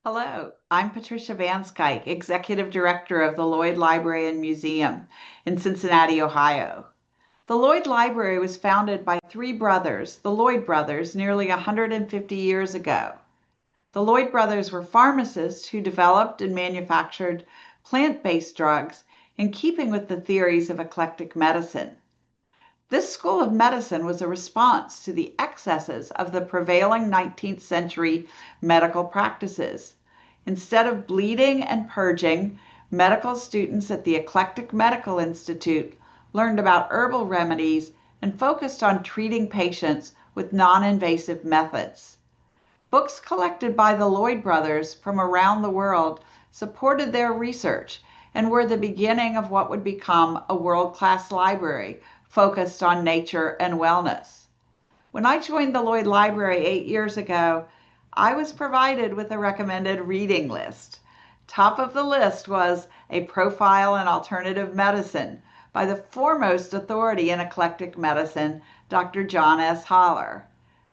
Hello, I'm Patricia Vanskyke, Executive Director of the Lloyd Library and Museum in Cincinnati, Ohio. The Lloyd Library was founded by three brothers, the Lloyd brothers, nearly 150 years ago. The Lloyd brothers were pharmacists who developed and manufactured plant-based drugs in keeping with the theories of eclectic medicine. This school of medicine was a response to the excesses of the prevailing 19th century medical practices. Instead of bleeding and purging, medical students at the Eclectic Medical Institute learned about herbal remedies and focused on treating patients with non-invasive methods. Books collected by the Lloyd brothers from around the world supported their research and were the beginning of what would become a world-class library focused on nature and wellness. When I joined the Lloyd Library 8 years ago, I was provided with a recommended reading list. Top of the list was A Profile in Alternative Medicine by the foremost authority in eclectic medicine, Dr. John S. Haller.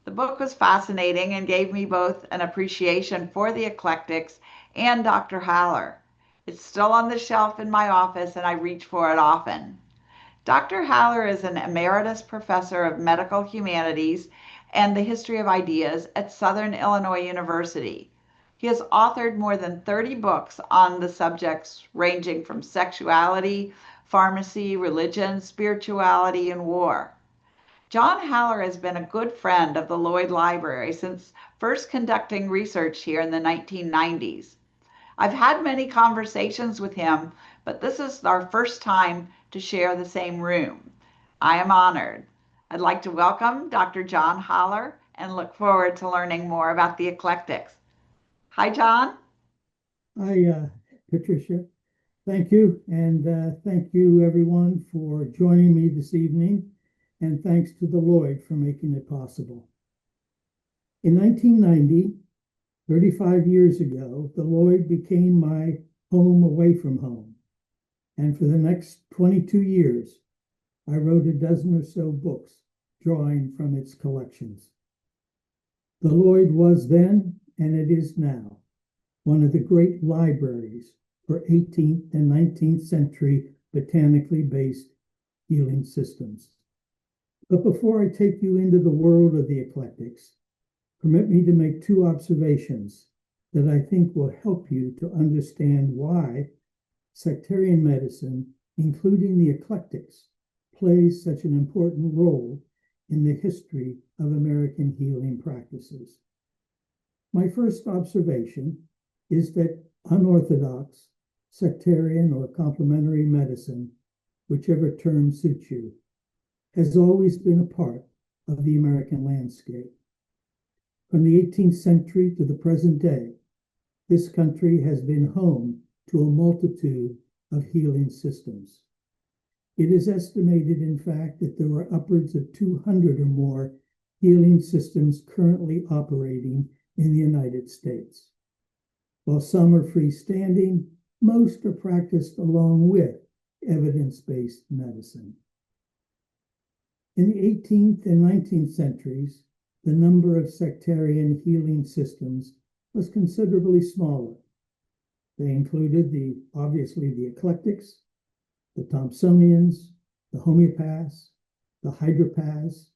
The book was fascinating and gave me both an appreciation for the eclectics and Dr. Haller. It's still on the shelf in my office and I reach for it often. Dr. Haller is an emeritus professor of medical humanities and the history of ideas at Southern Illinois University. He has authored more than 30 books on the subjects ranging from sexuality, pharmacy, religion, spirituality, and war. John Haller has been a good friend of the Lloyd Library since first conducting research here in the 1990s. I've had many conversations with him, but this is our first time to share the same room. I am honored. I'd like to welcome Dr. John Haller and look forward to learning more about the eclectics. Hi, John. Hi, Patricia. Thank you. And thank you, everyone, for joining me this evening. And thanks to the Lloyd for making it possible. In 1990, 35 years ago, the Lloyd became my home away from home. And for the next 22 years, I wrote a dozen or so books drawing from its collections. The Lloyd was then, and it is now, one of the great libraries for 18th and 19th century botanically based healing systems. But before I take you into the world of the eclectics, permit me to make two observations that I think will help you to understand why sectarian medicine, including the eclectics, plays such an important role in the history of American healing practices. My first observation is that unorthodox, sectarian, or complementary medicine, whichever term suits you, has always been a part of the American landscape. From the 18th century to the present day, this country has been home to a multitude of healing systems. It is estimated, in fact, that there are upwards of 200 or more healing systems currently operating in the United States. While some are freestanding, most are practiced along with evidence-based medicine. In the 18th and 19th centuries, the number of sectarian healing systems was considerably smaller. They included obviously the eclectics, the Thompsonians, the homeopaths, the hydropaths,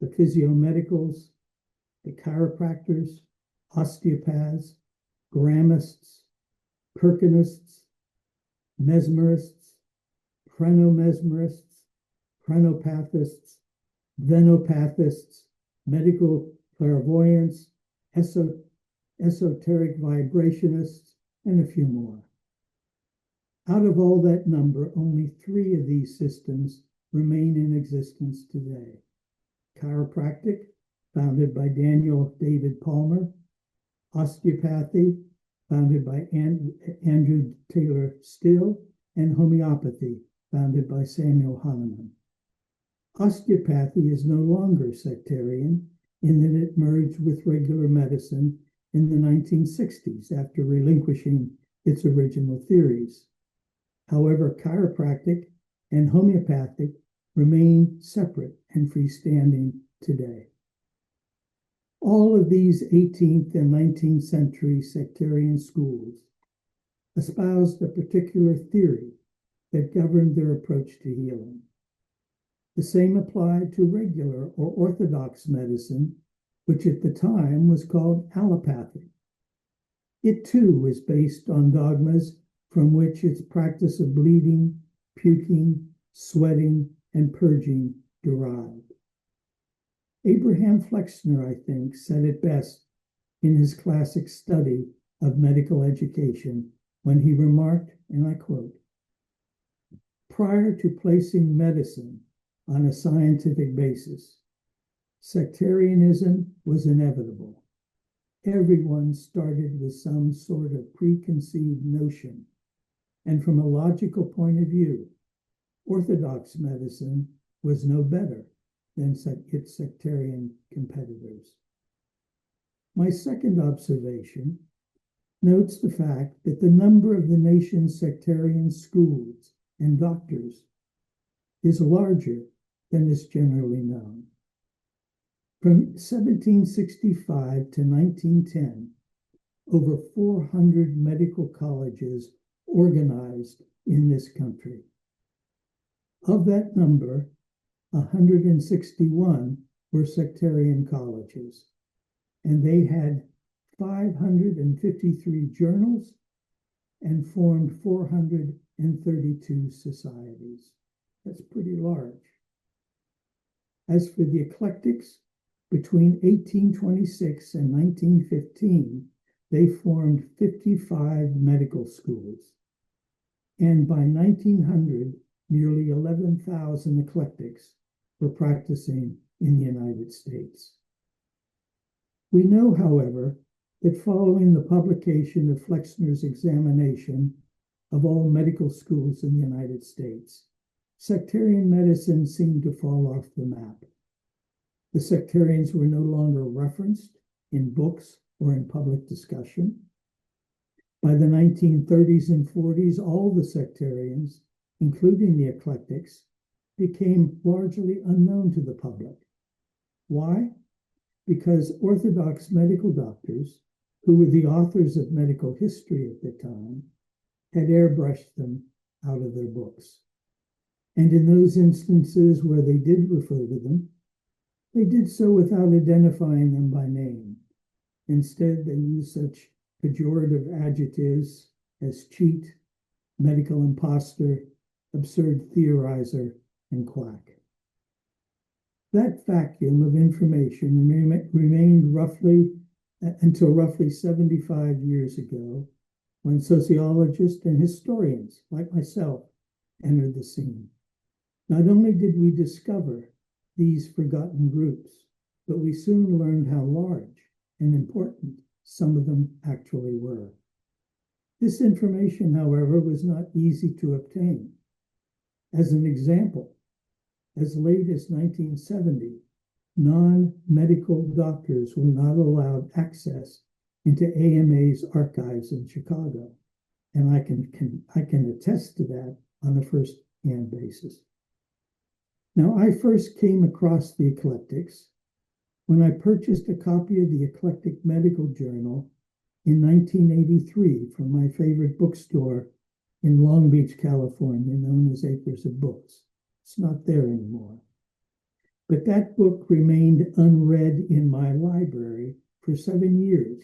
the physiomedicals, the chiropractors, osteopaths, gramists, perkinists, mesmerists, prenomesmerists, prenopathists, venopathists, medical clairvoyants, esoteric vibrationists, and a few more. Out of all that number, only 3 of these systems remain in existence today. Chiropractic, founded by Daniel David Palmer, osteopathy, founded by Andrew Taylor Still, and homeopathy, founded by Samuel Hahnemann. Osteopathy is no longer sectarian in that it merged with regular medicine in the 1960s after relinquishing its original theories. However, chiropractic and homeopathic remain separate and freestanding today. All of these 18th and 19th century sectarian schools espoused a particular theory that governed their approach to healing. The same applied to regular or orthodox medicine, which at the time was called allopathy. It too was based on dogmas from which its practice of bleeding, puking, sweating, and purging derived. Abraham Flexner, I think, said it best in his classic study of medical education when he remarked, and I quote, "Prior to placing medicine on a scientific basis, sectarianism was inevitable. Everyone started with some sort of preconceived notion, and from a logical point of view, orthodox medicine was no better than its sectarian competitors." My second observation notes the fact that the number of the nation's sectarian schools and doctors is larger than is generally known. From 1765 to 1910, over 400 medical colleges organized in this country. Of that number, 161 were sectarian colleges, and they had 553 journals and formed 432 societies. That's pretty large. As for the Eclectics, between 1826 and 1915, they formed 55 medical schools. And by 1900, nearly 11,000 eclectics were practicing in the United States. We know, however, that following the publication of Flexner's examination of all medical schools in the United States, sectarian medicine seemed to fall off the map. The sectarians were no longer referenced in books or in public discussion. By the 1930s and 40s, all the sectarians, including the eclectics, became largely unknown to the public. Why? Because orthodox medical doctors, who were the authors of medical history at the time, had airbrushed them out of their books. And in those instances where they did refer to them, they did so without identifying them by name. Instead, they used such pejorative adjectives as cheat, medical imposter, absurd theorizer, and quack. That vacuum of information remained until roughly 75 years ago, when sociologists and historians like myself entered the scene. Not only did we discover these forgotten groups, but we soon learned how large and important some of them actually were. This information, however, was not easy to obtain. As an example, as late as 1970, non-medical doctors were not allowed access into AMA's archives in Chicago, and I can attest to that on a first-hand basis. Now, I first came across the Eclectics when I purchased a copy of the Eclectic Medical Journal in 1983 from my favorite bookstore in Long Beach, California, known as Acres of Books. It's not there anymore. But that book remained unread in my library for 7 years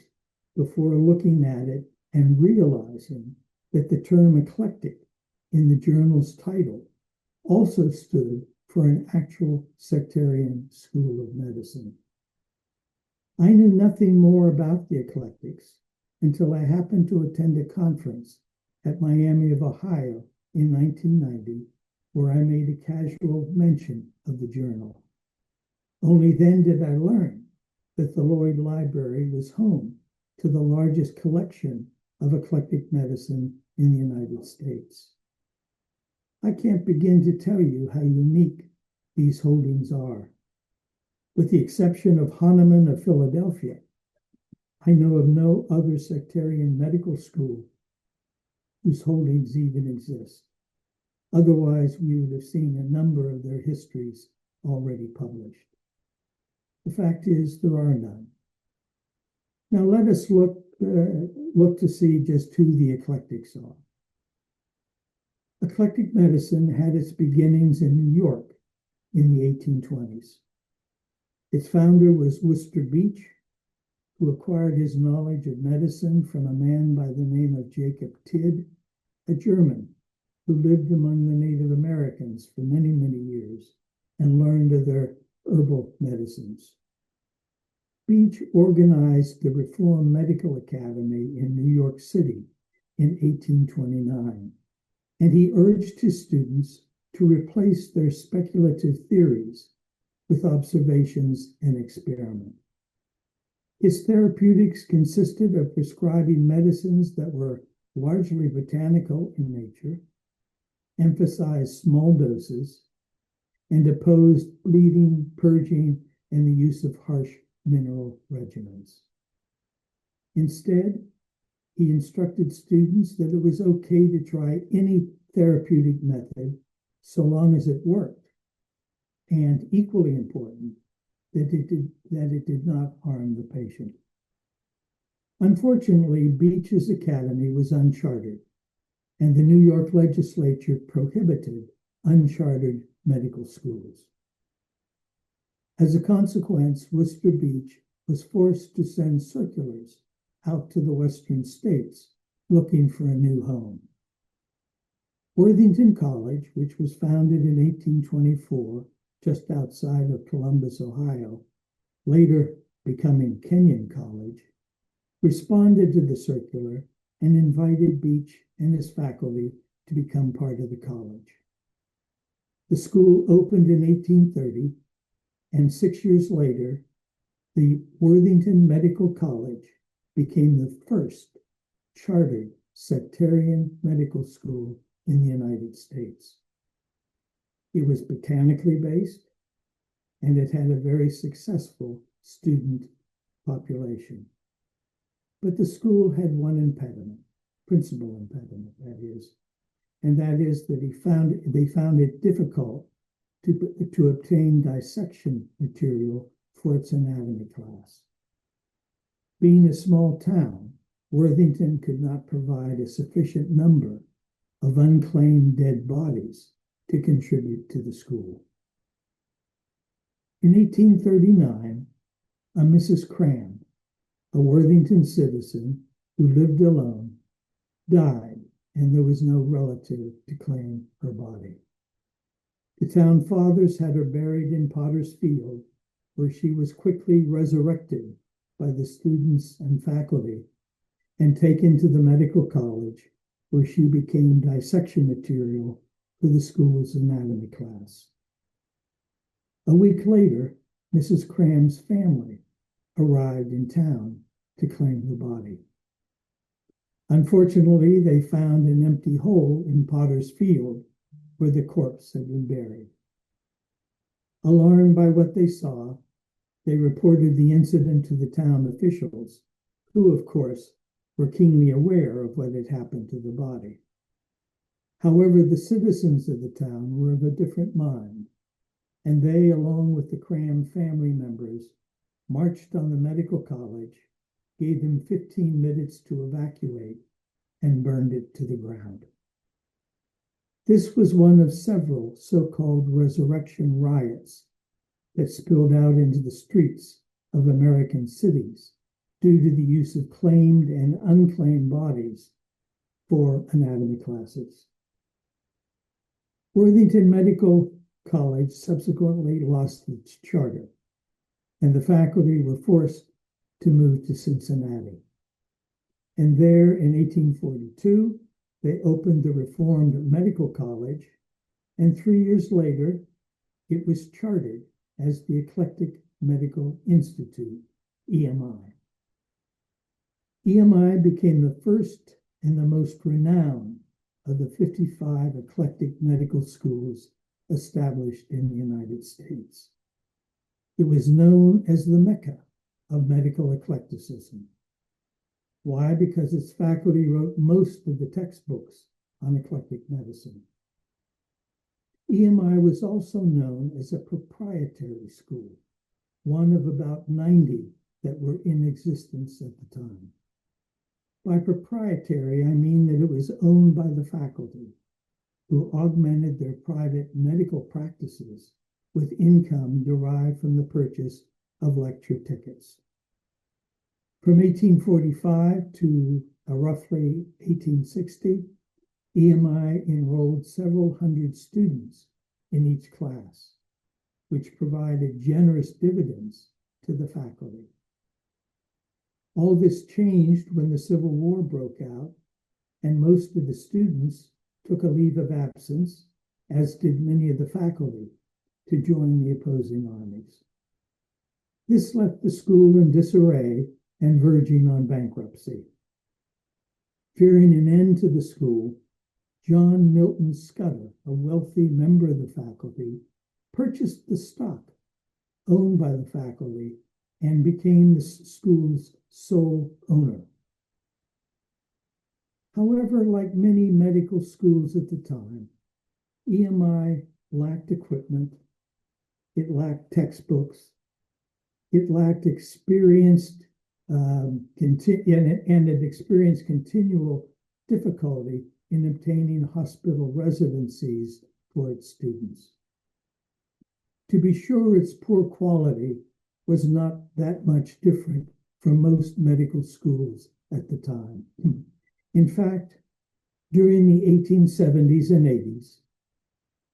before looking at it and realizing that the term eclectic in the journal's title also stood for an actual sectarian school of medicine. I knew nothing more about the eclectics until I happened to attend a conference at Miami of Ohio in 1990, where I made a casual mention of the journal. Only then did I learn that the Lloyd Library was home to the largest collection of eclectic medicine in the United States. I can't begin to tell you how unique these holdings are. With the exception of Hahnemann of Philadelphia, I know of no other sectarian medical school whose holdings even exist. Otherwise, we would have seen a number of their histories already published. The fact is, there are none. Now let us look to see just who the eclectics are. Eclectic medicine had its beginnings in New York in the 1820s. Its founder was Wooster Beach, who acquired his knowledge of medicine from a man by the name of Jacob Tidd, a German who lived among the Native Americans for many, many years and learned of their herbal medicines. Beach organized the Reform Medical Academy in New York City in 1829, and he urged his students to replace their speculative theories with observations and experiment. His therapeutics consisted of prescribing medicines that were largely botanical in nature, emphasized small doses, and opposed bleeding, purging, and the use of harsh mineral regimens. Instead, he instructed students that it was okay to try any therapeutic method so long as it worked, and equally important, that it did not harm the patient. Unfortunately, Beach's academy was unchartered, and the New York legislature prohibited unchartered medical schools. As a consequence, Wooster Beach was forced to send circulars out to the western states looking for a new home. Worthington College, which was founded in 1824 just outside of Columbus, Ohio, later becoming Kenyon College, responded to the circular and invited Beach and his faculty to become part of the college. The school opened in 1830, and 6 years later, the Worthington Medical College became the first chartered sectarian medical school in the United States. It was botanically based, and it had a very successful student population. But the school had one impediment, principal impediment, that is, and that is that they found it difficult to obtain dissection material for its anatomy class. Being a small town, Worthington could not provide a sufficient number of unclaimed dead bodies to contribute to the school. In 1839, a Mrs. Cram, a Worthington citizen who lived alone, died, and there was no relative to claim her body. The town fathers had her buried in Potter's Field, where she was quickly resurrected by the students and faculty and taken to the medical college, where she became dissection material for the school's anatomy class. A week later, Mrs. Cram's family arrived in town to claim the body. Unfortunately, they found an empty hole in Potter's Field where the corpse had been buried. Alarmed by what they saw, they reported the incident to the town officials, who, of course, were keenly aware of what had happened to the body. However, the citizens of the town were of a different mind, and they, along with the Cram family members, marched on the medical college, gave them 15 minutes to evacuate, and burned it to the ground. This was one of several so-called resurrection riots that spilled out into the streets of American cities due to the use of claimed and unclaimed bodies for anatomy classes. Worthington Medical College subsequently lost its charter, and the faculty were forced to move to Cincinnati. And there, in 1842, they opened the Reformed Medical College, and 3 years later, it was chartered as the Eclectic Medical Institute, EMI. EMI became the first and the most renowned of the 55 eclectic medical schools established in the United States. It was known as the Mecca of medical eclecticism. Why? Because its faculty wrote most of the textbooks on eclectic medicine. EMI was also known as a proprietary school, one of about 90 that were in existence at the time. By proprietary, I mean that it was owned by the faculty, who augmented their private medical practices with income derived from the purchase of lecture tickets. From 1845 to roughly 1860, EMI enrolled several hundred students in each class, which provided generous dividends to the faculty. All this changed when the Civil War broke out, and most of the students took a leave of absence, as did many of the faculty, to join the opposing armies. This left the school in disarray and verging on bankruptcy. Fearing an end to the school, John Milton Scudder, a wealthy member of the faculty, purchased the stock owned by the faculty and became the school's sole owner. However, like many medical schools at the time, EMI lacked equipment, it lacked textbooks, it lacked experienced and it experienced continual difficulty in obtaining hospital residencies for its students. To be sure, its poor quality was not that much different from most medical schools at the time. In fact, during the 1870s and 80s,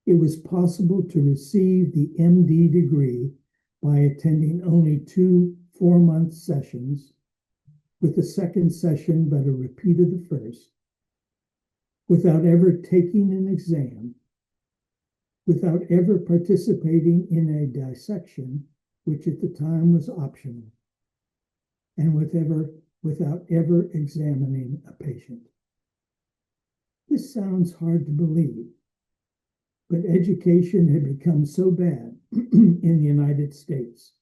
it was possible to receive the MD degree by attending only 2 4-month sessions, with the second session but a repeat of the first, without ever taking an exam, without ever participating in a dissection, which at the time was optional, and without ever examining a patient. This sounds hard to believe, but education had become so bad in the United States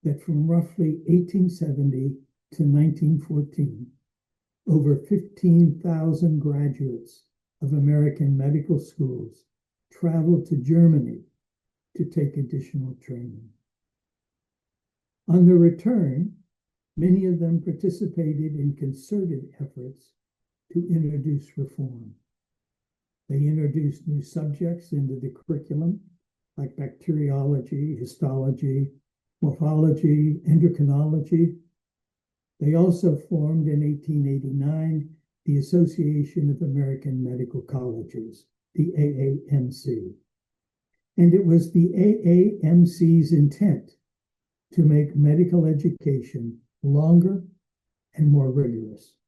that from roughly 1870 to 1914, over 15,000 graduates of American medical schools traveled to Germany to take additional training. On their return, many of them participated in concerted efforts to introduce reform. They introduced new subjects into the curriculum, like bacteriology, histology, morphology, endocrinology. They also formed in 1889 the Association of American Medical Colleges, the AAMC. And it was the AAMC's intent to make medical education longer and more rigorous.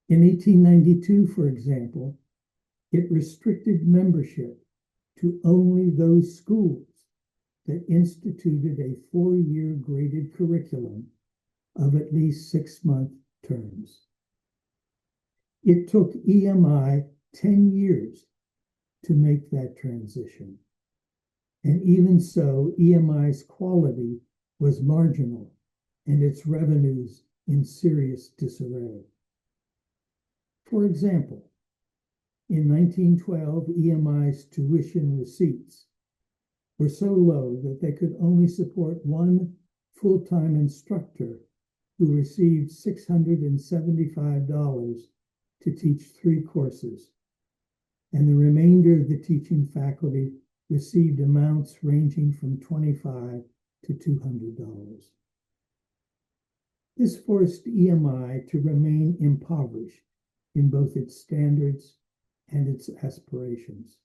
In 1892, for example, it restricted membership to only those schools that instituted a 4-year graded curriculum of at least 6-month terms. It took EMI 10 years to make that transition. And even so, EMI's quality was marginal and its revenues in serious disarray. For example, in 1912, EMI's tuition receipts were so low that they could only support one full-time instructor who received $675 to teach 3 courses, and the remainder of the teaching faculty received amounts ranging from $25 to $200. This forced EMI to remain impoverished in both its standards and its aspirations.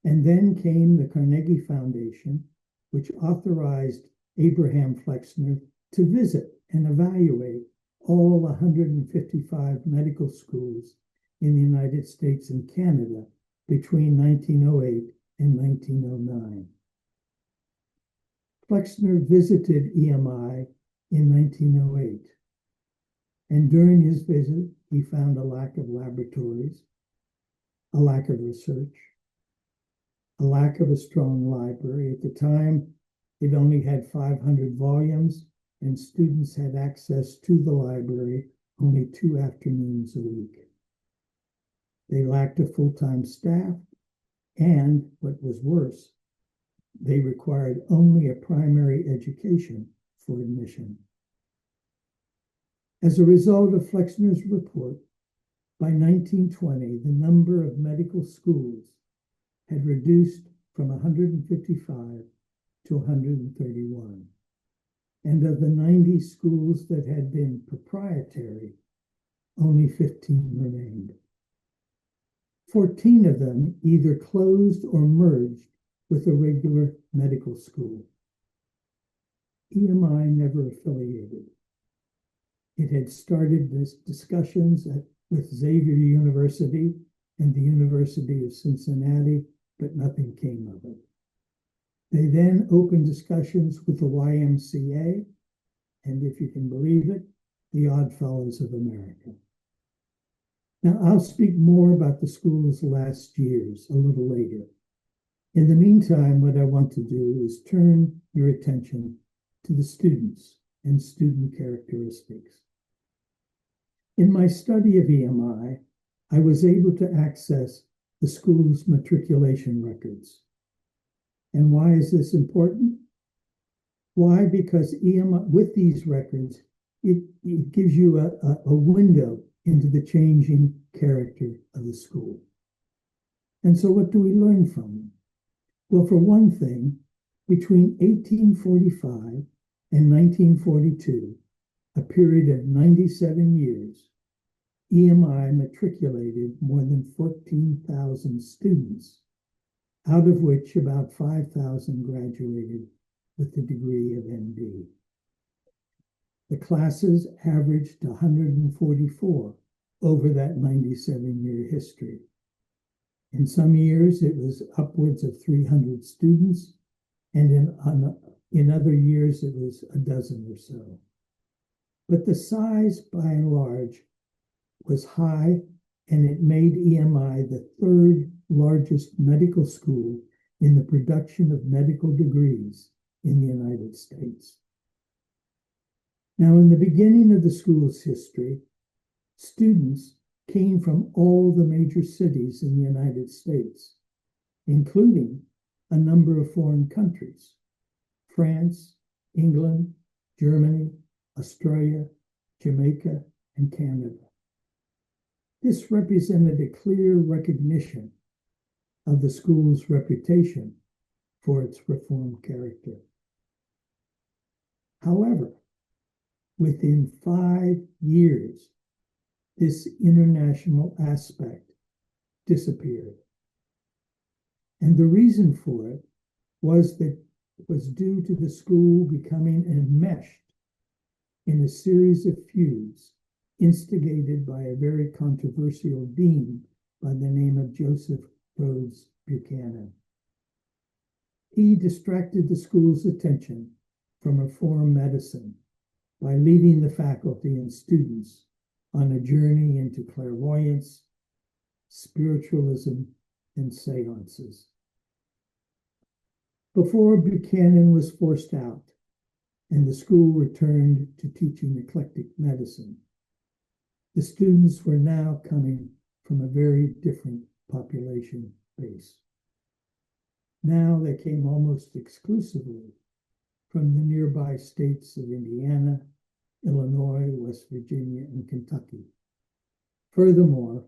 And then came the Carnegie Foundation, which authorized Abraham Flexner to visit and evaluate all 155 medical schools in the United States and Canada between 1908 and 1909. Flexner visited EMI in 1908, and during his visit, he found a lack of laboratories, a lack of research, a lack of a strong library. At the time, it only had 500 volumes, and students had access to the library only 2 afternoons a week. They lacked a full-time staff, and what was worse, they required only a primary education for admission. As a result of Flexner's report, by 1920, the number of medical schools had reduced from 155 to 131. And of the 90 schools that had been proprietary, only 15 remained. 14 of them either closed or merged with a regular medical school. EMI never affiliated. It had started discussions with Xavier University and the University of Cincinnati, but nothing came of it. They then opened discussions with the YMCA, and if you can believe it, the Oddfellows of America. Now, I'll speak more about the school's last years a little later. In the meantime, what I want to do is turn your attention to the students and student characteristics. In my study of EMI, I was able to access the school's matriculation records. And why is this important? Why? Because EMI, with these records, it gives you a window into the changing character of the school. And so what do we learn from them? Well, for one thing, between 1845 and 1942, a period of 97 years, EMI matriculated more than 14,000 students, out of which about 5,000 graduated with the degree of MD. The classes averaged 144 over that 97-year history. In some years, it was upwards of 300 students, and in other years, it was a dozen or so. But the size, by and large, was high, and it made EMI the third largest medical school in the production of medical degrees in the United States. Now, in the beginning of the school's history, students came from all the major cities in the United States, including a number of foreign countries: France, England, Germany, Australia, Jamaica, and Canada. This represented a clear recognition of the school's reputation for its reform character. However, within 5 years, this international aspect disappeared. And the reason for it was due to the school becoming enmeshed in a series of feuds instigated by a very controversial dean by the name of Joseph Rhodes Buchanan. He distracted the school's attention from reform medicine by leading the faculty and students on a journey into clairvoyance, spiritualism, and seances. Before Buchanan was forced out and the school returned to teaching eclectic medicine, the students were now coming from a very different population base. Now they came almost exclusively from the nearby states of Indiana, Illinois, West Virginia, and Kentucky. Furthermore,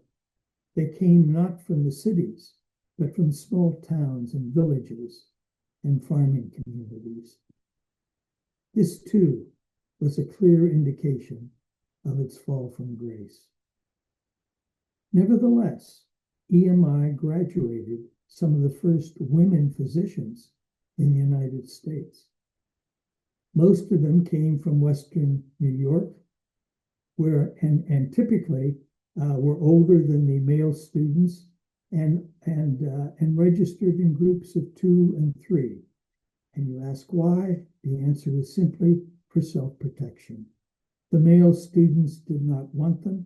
they came not from the cities, but from small towns and villages and farming communities. This, too, was a clear indication of its fall from grace. Nevertheless, EMI graduated some of the first women physicians in the United States. Most of them came from Western New York, and typically were older than the male students and registered in groups of 2 and 3. And you ask why? The answer is simply for self-protection. The male students did not want them.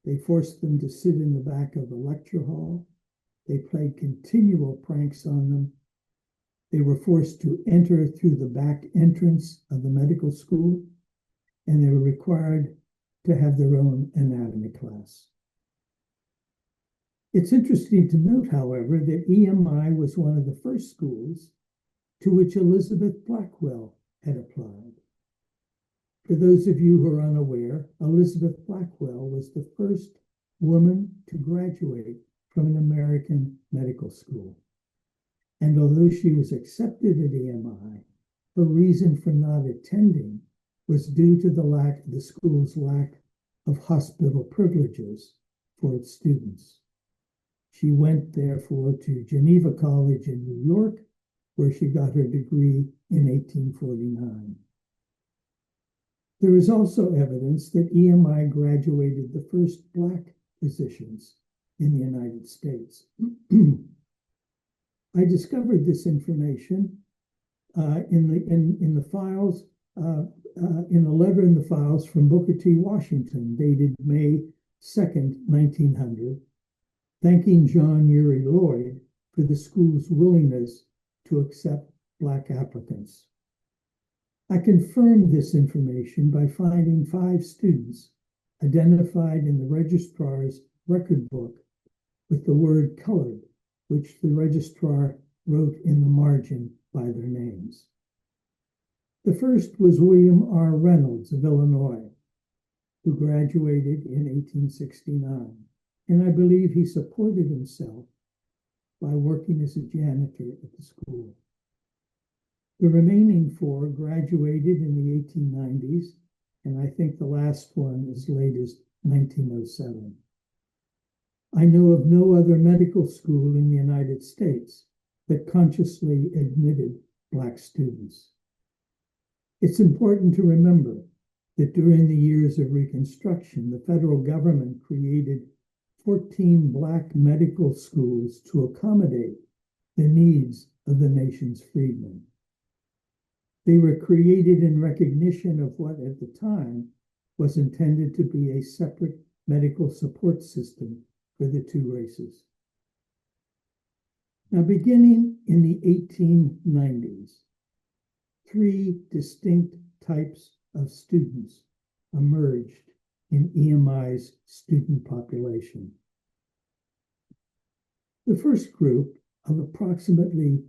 They forced them to sit in the back of the lecture hall. They played continual pranks on them. They were forced to enter through the back entrance of the medical school, and they were required to have their own anatomy class. It's interesting to note, however, that EMI was one of the first schools to which Elizabeth Blackwell had applied. For those of you who are unaware, Elizabeth Blackwell was the first woman to graduate from an American medical school. And although she was accepted at EMI, her reason for not attending was due to the school's lack of hospital privileges for its students. She went, therefore, to Geneva College in New York, where she got her degree in 1849. There is also evidence that EMI graduated the first Black physicians in the United States. I discovered this information in the files, in a letter in the files from Booker T. Washington, dated May 2nd, 1900, thanking John Uri Lloyd for the school's willingness to accept Black applicants. I confirmed this information by finding 5 students identified in the registrar's record book with the word colored, which the registrar wrote in the margin by their names. The first was William R. Reynolds of Illinois, who graduated in 1869, and I believe he supported himself by working as a janitor at the school. The remaining 4 graduated in the 1890s, and I think the last one as late as 1907. I know of no other medical school in the United States that consciously admitted Black students. It's important to remember that during the years of Reconstruction, the federal government created 14 Black medical schools to accommodate the needs of the nation's freedmen. They were created in recognition of what at the time was intended to be a separate medical support system for the 2 races. Now, beginning in the 1890s, 3 distinct types of students emerged in EMI's student population. The first group, of approximately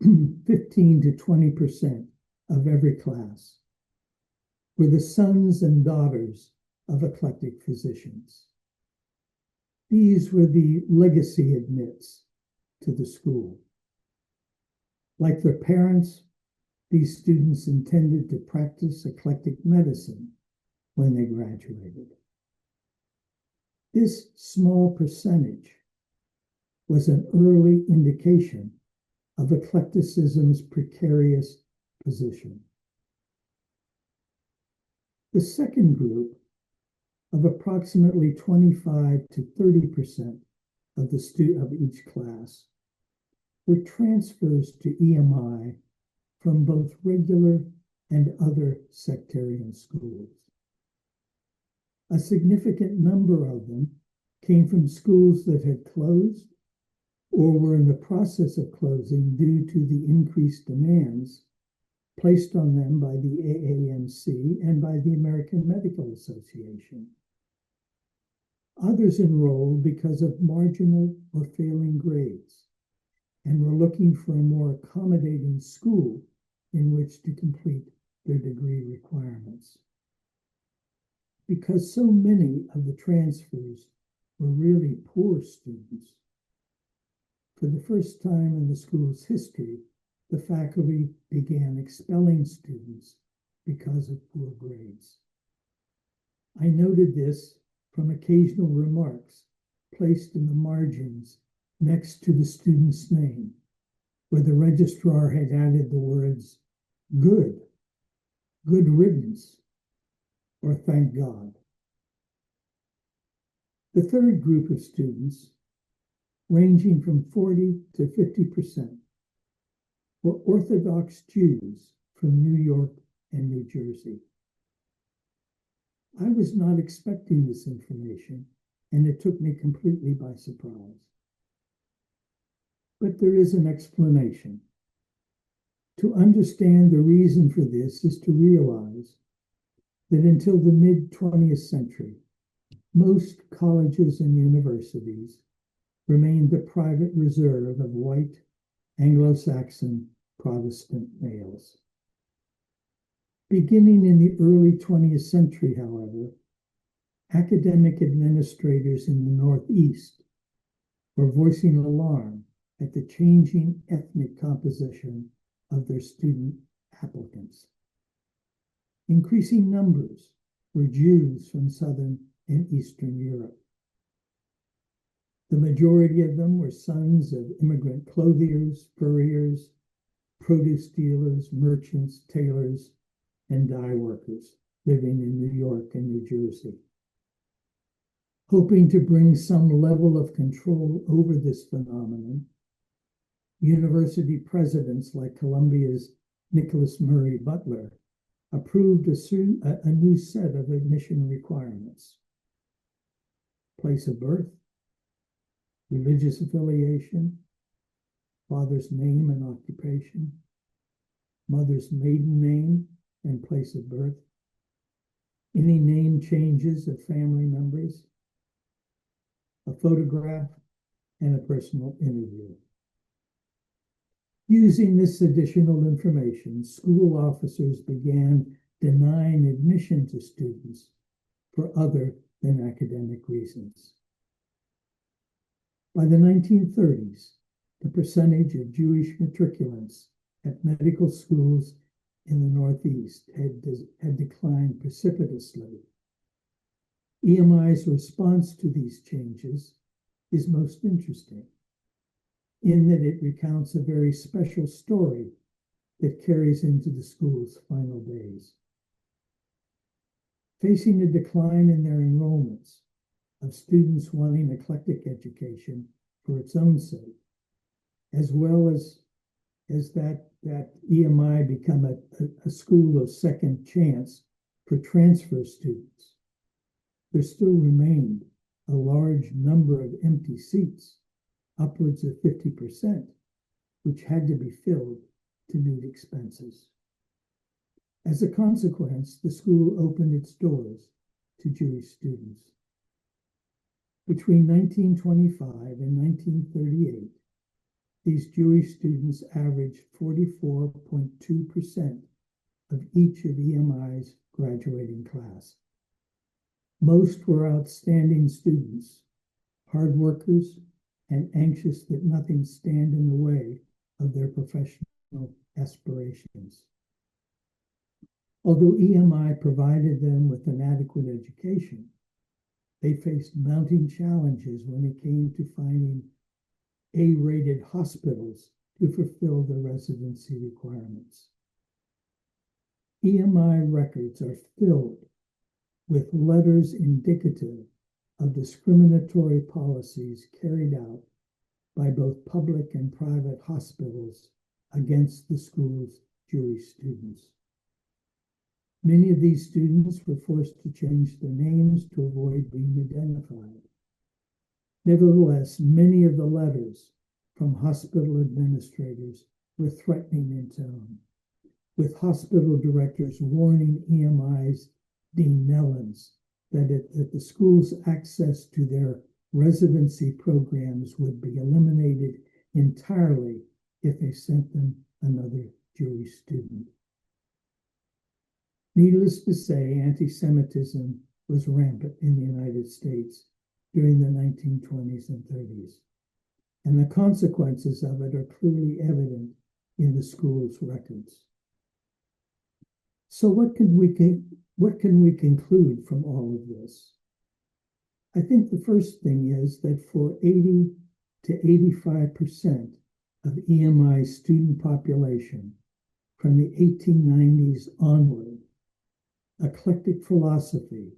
15 to 20% of every class, were the sons and daughters of eclectic physicians. These were the legacy admits to the school. Like their parents, these students intended to practice eclectic medicine when they graduated. This small percentage was an early indication of eclecticism's precarious position. The second group, of approximately 25 to 30% of each class, were transfers to EMI from both regular and other sectarian schools. A significant number of them came from schools that had closed or were in the process of closing due to the increased demands placed on them by the AAMC and by the American Medical Association. Others enrolled because of marginal or failing grades and were looking for a more accommodating school in which to complete their degree requirements. Because so many of the transfers were really poor students, for the first time in the school's history, the faculty began expelling students because of poor grades. I noted this from occasional remarks placed in the margins next to the student's name, where the registrar had added the words, good riddance, or thank God. The third group of students, ranging from 40 to 50%, were Orthodox Jews from New York and New Jersey. I was not expecting this information, and it took me completely by surprise. But there is an explanation. To understand the reason for this is to realize that until the mid-20th century, most colleges and universities remained the private reserve of white, Anglo-Saxon Protestant males. Beginning in the early 20th century, however, academic administrators in the Northeast were voicing alarm at the changing ethnic composition of their student applicants. Increasing numbers were Jews from Southern and Eastern Europe. The majority of them were sons of immigrant clothiers, furriers, produce dealers, merchants, tailors, and dye workers living in New York and New Jersey. Hoping to bring some level of control over this phenomenon, university presidents like Columbia's Nicholas Murray Butler approved a new set of admission requirements. Place of birth, religious affiliation, father's name and occupation, mother's maiden name and place of birth, any name changes of family members, a photograph, and a personal interview. Using this additional information, school officers began denying admission to students for other than academic reasons. By the 1930s, the percentage of Jewish matriculants at medical schools in the Northeast had declined precipitously. EMI's response to these changes is most interesting, in that it recounts a very special story that carries into the school's final days. Facing a decline in their enrollments of students wanting eclectic education for its own sake, as well as that EMI become a school of second chance for transfer students, there still remained a large number of empty seats, upwards of 50%, which had to be filled to meet expenses. As a consequence, the school opened its doors to Jewish students. Between 1925 and 1938, these Jewish students averaged 44.2% of each of EMI's graduating class. Most were outstanding students, hard workers, and anxious that nothing stand in the way of their professional aspirations. Although EMI provided them with an adequate education, they faced mounting challenges when it came to finding A-rated hospitals to fulfill the residency requirements. EMI records are filled with letters indicative of discriminatory policies carried out by both public and private hospitals against the school's Jewish students. Many of these students were forced to change their names to avoid being identified. Nevertheless, many of the letters from hospital administrators were threatening in tone, with hospital directors warning EMI's Dean Nellens that the school's access to their residency programs would be eliminated entirely if they sent them another Jewish student. Needless to say, anti-Semitism was rampant in the United States during the 1920s and 30s, and the consequences of it are clearly evident in the school's records. So what can we conclude from all of this? I think the first thing is that for 80 to 85% of EMI's student population from the 1890s onward, eclectic philosophy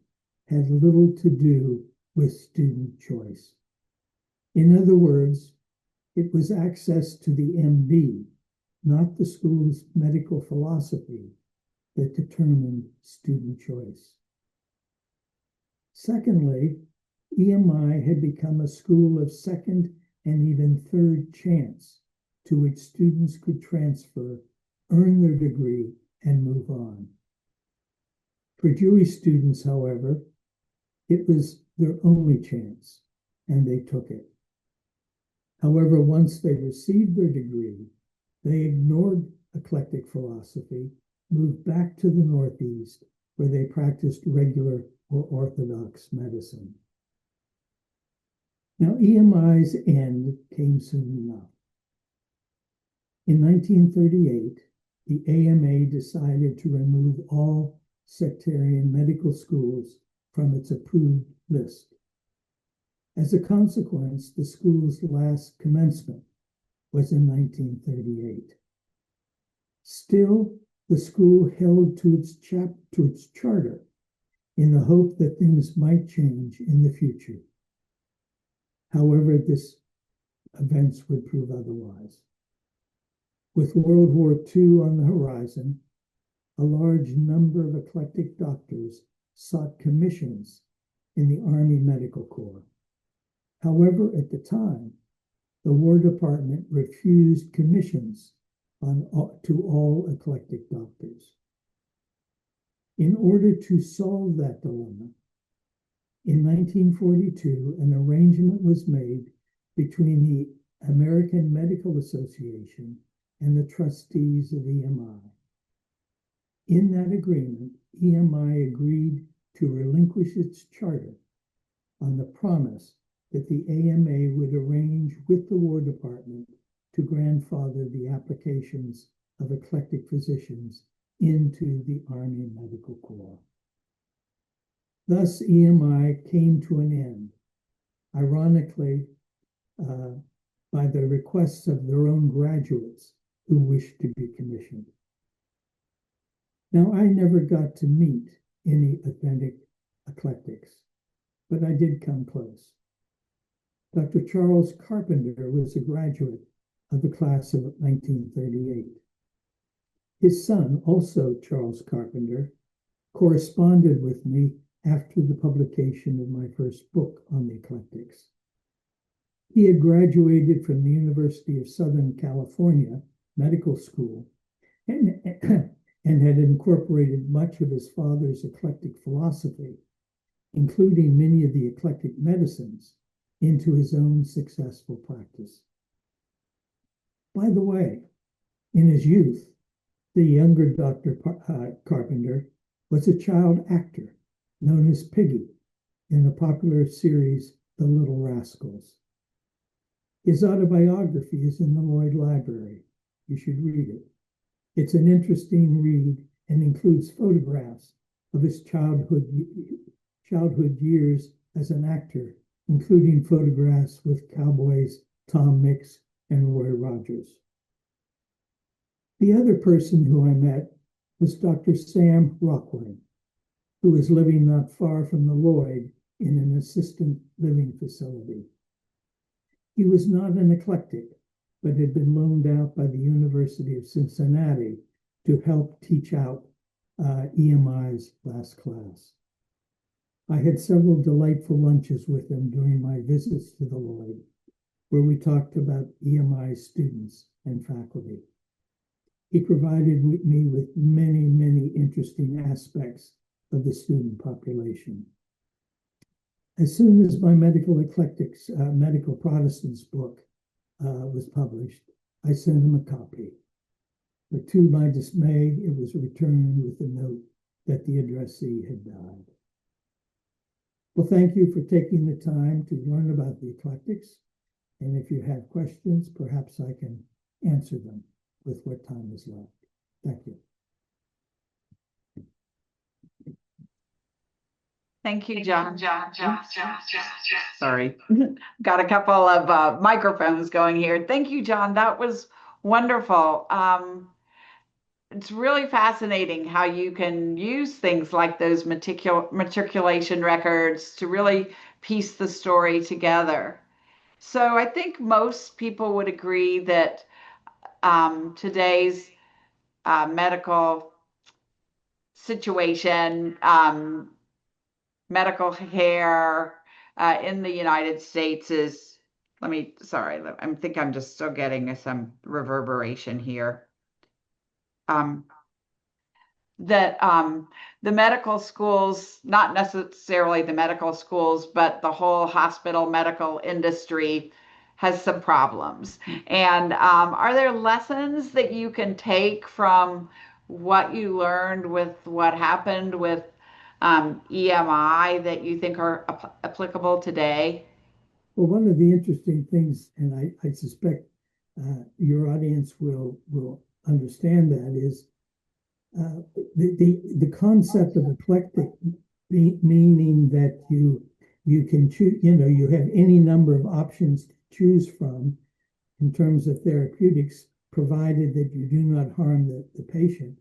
had little to do with student choice. In other words, it was access to the MD, not the school's medical philosophy, that determined student choice. Secondly, EMI had become a school of second and even third chance to which students could transfer, earn their degree, and move on. For Jewish students, however, it was their only chance, and they took it. However, once they received their degree, they ignored eclectic philosophy moved back to the Northeast, where they practiced regular or orthodox medicine. Now, EMI's end came soon enough. In 1938, the AMA decided to remove all sectarian medical schools from its approved list. As a consequence, the school's last commencement was in 1938. Still, the school held to its charter in the hope that things might change in the future. However, this events would prove otherwise. With World War II on the horizon, a large number of eclectic doctors sought commissions in the Army Medical Corps. However, at the time, the War Department refused commissions to all eclectic doctors. In order to solve that dilemma, in 1942, an arrangement was made between the American Medical Association and the trustees of EMI. In that agreement, EMI agreed to relinquish its charter on the promise that the AMA would arrange with the War Department to grandfather the applications of eclectic physicians into the Army Medical Corps. Thus, EMI came to an end, ironically, by the requests of their own graduates who wished to be commissioned. Now, I never got to meet any authentic eclectics, but I did come close. Dr. Charles Carpenter was a graduate of the class of 1938. His son, also Charles Carpenter, corresponded with me after the publication of my first book on the eclectics. He had graduated from the University of Southern California Medical School and had incorporated much of his father's eclectic philosophy, including many of the eclectic medicines, into his own successful practice. By the way, in his youth, the younger Dr. Carpenter was a child actor known as Piggy in the popular series The Little Rascals. His autobiography is in the Lloyd Library. You should read it. It's an interesting read and includes photographs of his childhood years as an actor, including photographs with cowboys Tom Mix and Roy Rogers. The other person who I met was Dr. Sam Rockway, who was living not far from the Lloyd in an assisted living facility. He was not an eclectic, but had been loaned out by the University of Cincinnati to help teach out EMI's last class. I had several delightful lunches with him during my visits to the Lloyd, where we talked about EMI students and faculty. He provided me with many, many interesting aspects of the student population. As soon as my Medical Eclectics, Medical Protestants book was published, I sent him a copy. But to my dismay, it was returned with a note that the addressee had died. Well, thank you for taking the time to learn about the eclectics. And if you have questions, perhaps I can answer them with what time is left. Thank you. Thank you, John. Sorry, got a couple of microphones going here. Thank you, John. That was wonderful. It's really fascinating how you can use things like those matriculation records to really piece the story together. So I think most people would agree that today's medical situation, medical care in the United States is, I think I'm just still getting some reverberation here. That the medical schools, not necessarily the medical schools, but the whole hospital medical industry has some problems. And are there lessons that you can take from what you learned with what happened with EMI that you think are applicable today? Well, one of the interesting things, and I suspect your audience will understand that, is the concept of eclectic meaning that you can choose, you have any number of options to choose from in terms of therapeutics, provided that you do not harm the patient.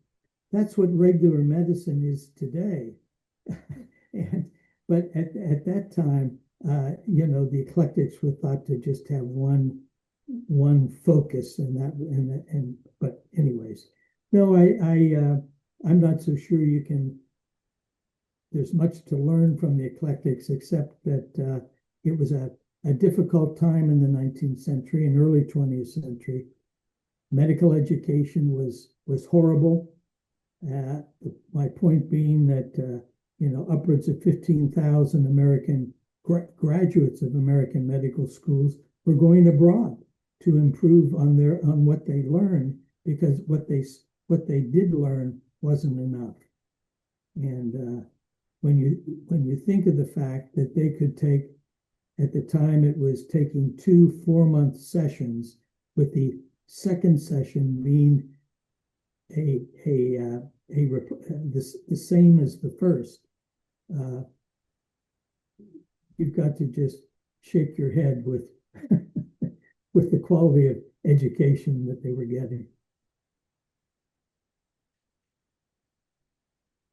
That's what regular medicine is today. But at that time, the eclectics were thought to just have one focus, but anyways, no, I'm not so sure there's much to learn from the eclectics, except that it was a difficult time in the 19th century and early 20th century. Medical education was horrible. My point being that upwards of 15,000 American graduates of American medical schools were going abroad to improve on what they learned, because what they did learn wasn't enough. And when you think of the fact that they could take, at the time it was taking 2 4-month sessions, with the second session being the same as the first, you've got to just shake your head with with the quality of education that they were getting.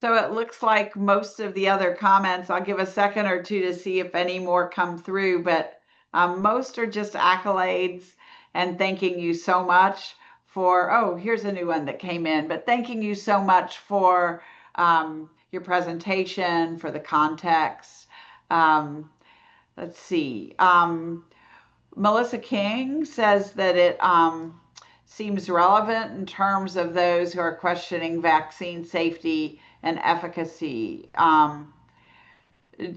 So it looks like most of the other comments, I'll give a second or two to see if any more come through, but most are just accolades and thanking you so much for, oh, here's a new one that came in, but thanking you so much for your presentation, for the context. Let's see. Melissa King says that it seems relevant in terms of those who are questioning vaccine safety and efficacy.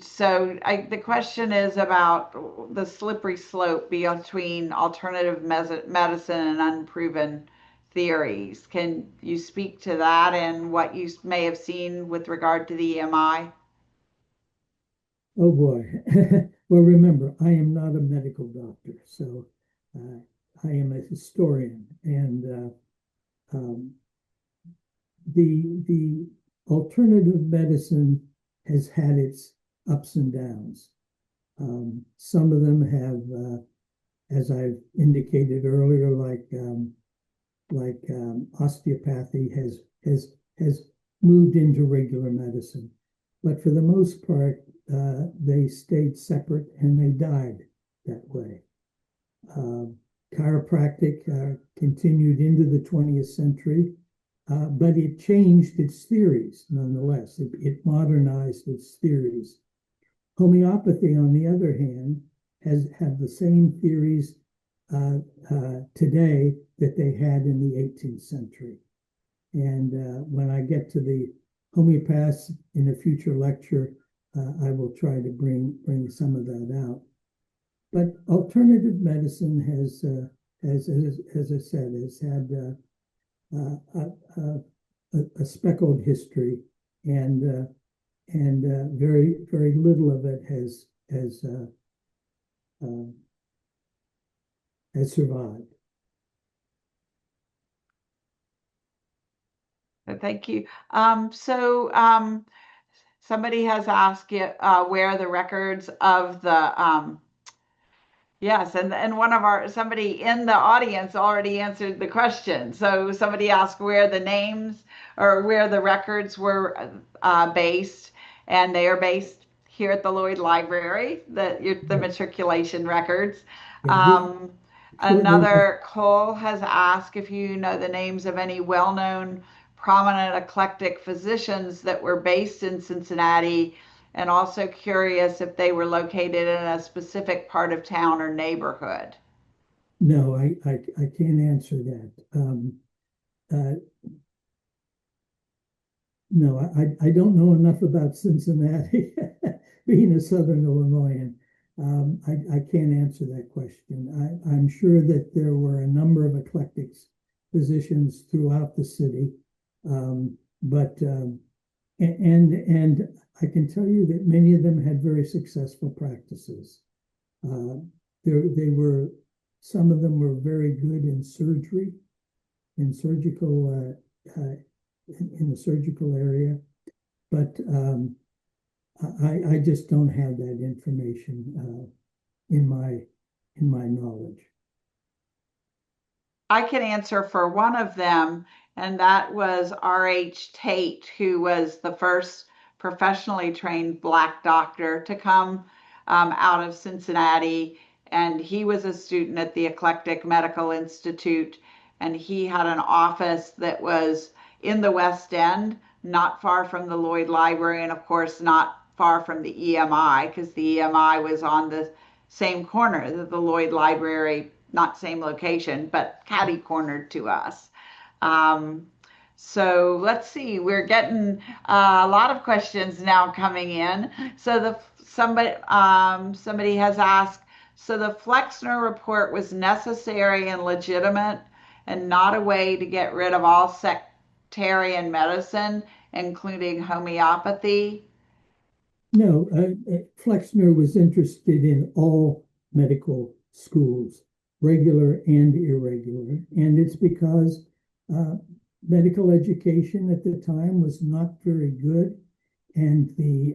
So the question is about the slippery slope between alternative medicine and unproven theories. Can you speak to that and what you may have seen with regard to the EMI? Oh boy. Well, remember, I am not a medical doctor, so I am a historian, and the alternative medicine has had its ups and downs. Some of them have, as I've indicated earlier, like osteopathy has moved into regular medicine, but for the most part, they stayed separate and they died that way. Chiropractic continued into the 20th century, but it changed its theories nonetheless. It modernized its theories. Homeopathy, on the other hand, have the same theories today that they had in the 18th century. And when I get to the homeopaths in a future lecture, I will try to bring some of that out. But alternative medicine has as I said, has had a speckled history, and very little of it has survived. Thank you. Somebody has asked you where the records of the yes, and somebody in the audience already answered the question. So somebody asked where the names or where the records were based, and they are based here at the Lloyd Library, the matriculation records. Another Cole has asked if you know the names of any well-known prominent eclectic physicians that were based in Cincinnati, and also curious if they were located in a specific part of town or neighborhood. No, I can't answer that. No, I don't know enough about Cincinnati, being a Southern Illinoisan. I can't answer that question. I'm sure that there were a number of eclectics positions throughout the city, but and I can tell you that many of them had very successful practices. Uh, they were some of them were very good in surgery, in surgical in the surgical area, but I just don't have that information in my knowledge. I can answer for one of them, and that was R.H. Tate, who was the first professionally trained Black doctor to come out of Cincinnati. And he was a student at the Eclectic Medical Institute, and he had an office that was in the West End, not far from the Lloyd Library, and of course, not far from the EMI, because the EMI was on the same corner that the Lloyd Library, not same location, but catty cornered to us. Um, so let's see, we're getting a lot of questions now coming in. So somebody has asked, so the Flexner report was necessary and legitimate and not a way to get rid of all sectarian medicine, including homeopathy. No, Flexner was interested in all medical schools, regular and irregular, and it's because uh, medical education at the time was not very good, and he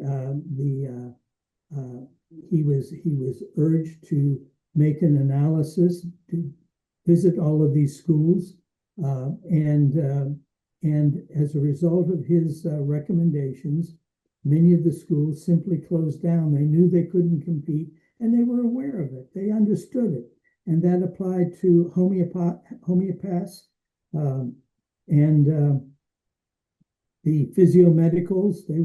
was urged to make an analysis, to visit all of these schools, and as a result of his recommendations, many of the schools simply closed down. They knew they couldn't compete, and they were aware of it. They understood it, and that applied to homeopaths and the physiomedicals. They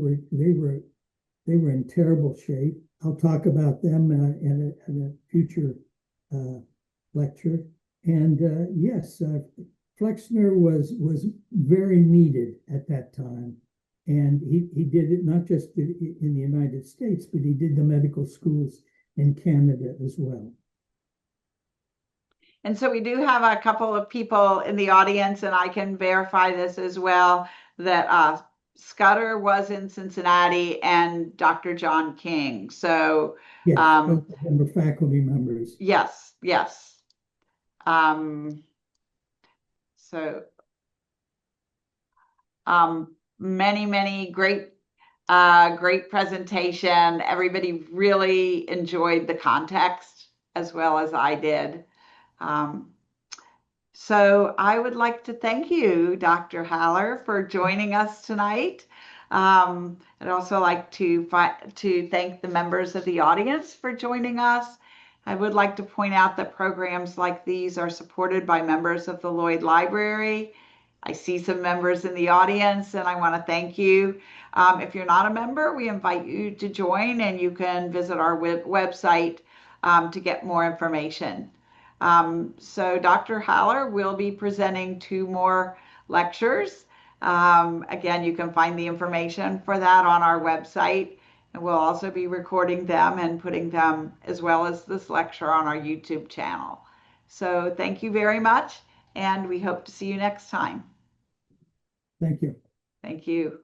were in terrible shape. I'll talk about them in a future lecture. And yes, Flexner was very needed at that time. And he did it not just in the United States, but he did the medical schools in Canada as well. And so we do have a couple of people in the audience, and I can verify this as well, that Scudder was in Cincinnati and Dr. John King. So Yes, both of them were faculty members. yes, yes. Um, so many great great presentation. Everybody really enjoyed the context as well as I did. Um, so I would like to thank you, Dr. Haller, for joining us tonight. I'd also like to thank the members of the audience for joining us. I would like to point out that programs like these are supported by members of the Lloyd Library. I see some members in the audience, and I want to thank you. If you're not a member, we invite you to join, and you can visit our website to get more information. So Dr. Haller will be presenting 2 more lectures. Again, you can find the information for that on our website, and we'll also be recording them and putting them, as well as this lecture, on our YouTube channel. So thank you very much, and we hope to see you next time. Thank you. Thank you.